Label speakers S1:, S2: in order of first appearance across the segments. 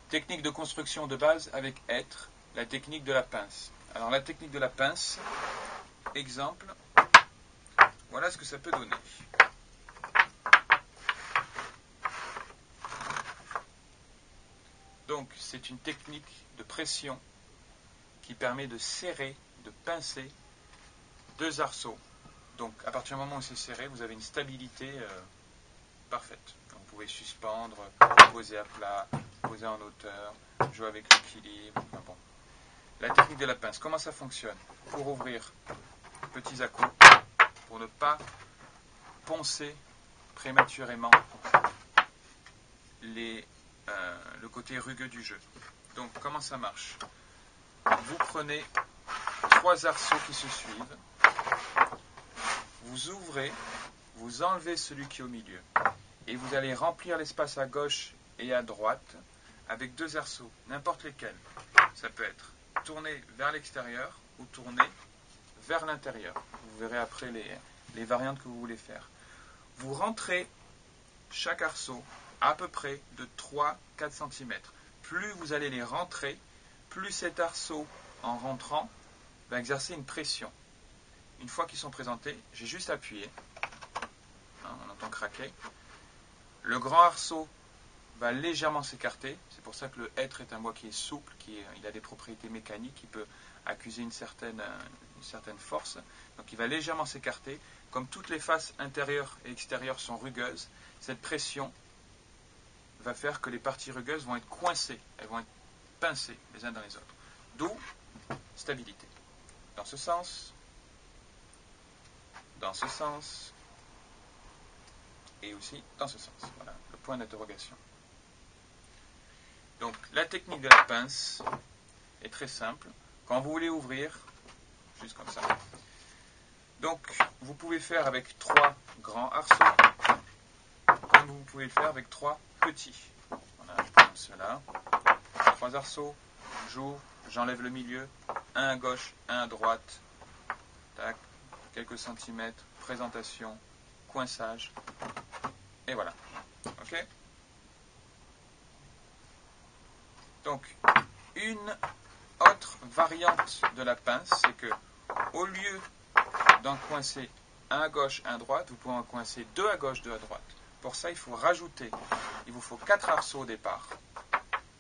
S1: Technique de construction de base avec être, la technique de la pince. Alors la technique de la pince, exemple, voilà ce que ça peut donner. Donc c'est une technique de pression qui permet de serrer, de pincer deux arceaux. Donc à partir du moment où c'est serré, vous avez une stabilité parfaite. Donc, vous pouvez suspendre, poser à plat, poser en hauteur, jouer avec l'équilibre. Enfin bon. La technique de la pince, comment ça fonctionne? Pour ouvrir petits à-coups, pour ne pas poncer prématurément le côté rugueux du jeu. Donc comment ça marche? Vous prenez trois arceaux qui se suivent, vous ouvrez, vous enlevez celui qui est au milieu, et vous allez remplir l'espace à gauche et à droite avec deux arceaux, n'importe lesquels. Ça peut être tourné vers l'extérieur ou tourné vers l'intérieur. Vous verrez après les variantes que vous voulez faire. Vous rentrez chaque arceau à peu près de 3-4 cm. Plus vous allez les rentrer, plus cet arceau, en rentrant, va exercer une pression. Une fois qu'ils sont présentés, j'ai juste appuyé. On entend craquer. Le grand arceau va légèrement s'écarter. C'est pour ça que le hêtre est un bois qui est souple, il a des propriétés mécaniques, qui peut accuser une certaine force. Donc il va légèrement s'écarter. Comme toutes les faces intérieures et extérieures sont rugueuses, cette pression va faire que les parties rugueuses vont être coincées, elles vont être pincées les uns dans les autres. D'où stabilité. Dans ce sens, et aussi dans ce sens. Voilà, le point d'interrogation. Donc la technique de la pince est très simple. Quand vous voulez ouvrir, juste comme ça. Donc vous pouvez faire avec trois grands arceaux, comme vous pouvez le faire avec trois petits. Voilà, je prends cela. Trois arceaux, j'ouvre, j'enlève le milieu, un à gauche, un à droite. Tac, quelques centimètres, présentation, coinçage, et voilà. Ok? Donc, une autre variante de la pince, c'est que au lieu d'en coincer un à gauche, un à droite, vous pouvez en coincer deux à gauche, deux à droite. Pour ça, il faut rajouter, il vous faut 4 arceaux au départ.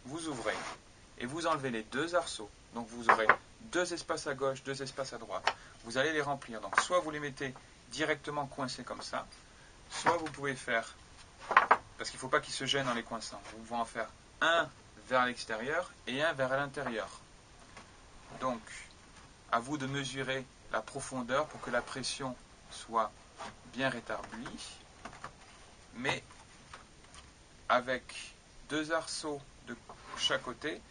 S1: Vous ouvrez et vous enlevez les deux arceaux. Donc vous aurez deux espaces à gauche, deux espaces à droite. Vous allez les remplir. Donc soit vous les mettez directement coincés comme ça, soit vous pouvez faire, parce qu'il ne faut pas qu'ils se gênent en les coinçant, vous pouvez en faire un vers l'extérieur et un vers l'intérieur. Donc, à vous de mesurer la profondeur pour que la pression soit bien rétablie, mais avec deux arceaux de chaque côté,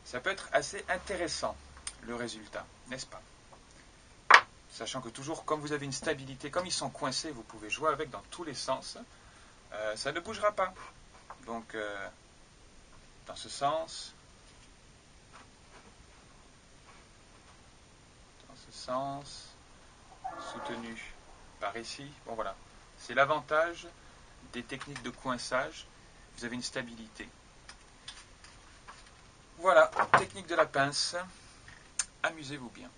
S1: ça peut être assez intéressant, le résultat, n'est-ce pas? Sachant que toujours, comme vous avez une stabilité, comme ils sont coincés, vous pouvez jouer avec dans tous les sens, ça ne bougera pas. Donc, dans ce sens, soutenu par ici. Bon voilà, c'est l'avantage des techniques de coinçage. Vous avez une stabilité. Voilà, technique de la pince. Amusez-vous bien.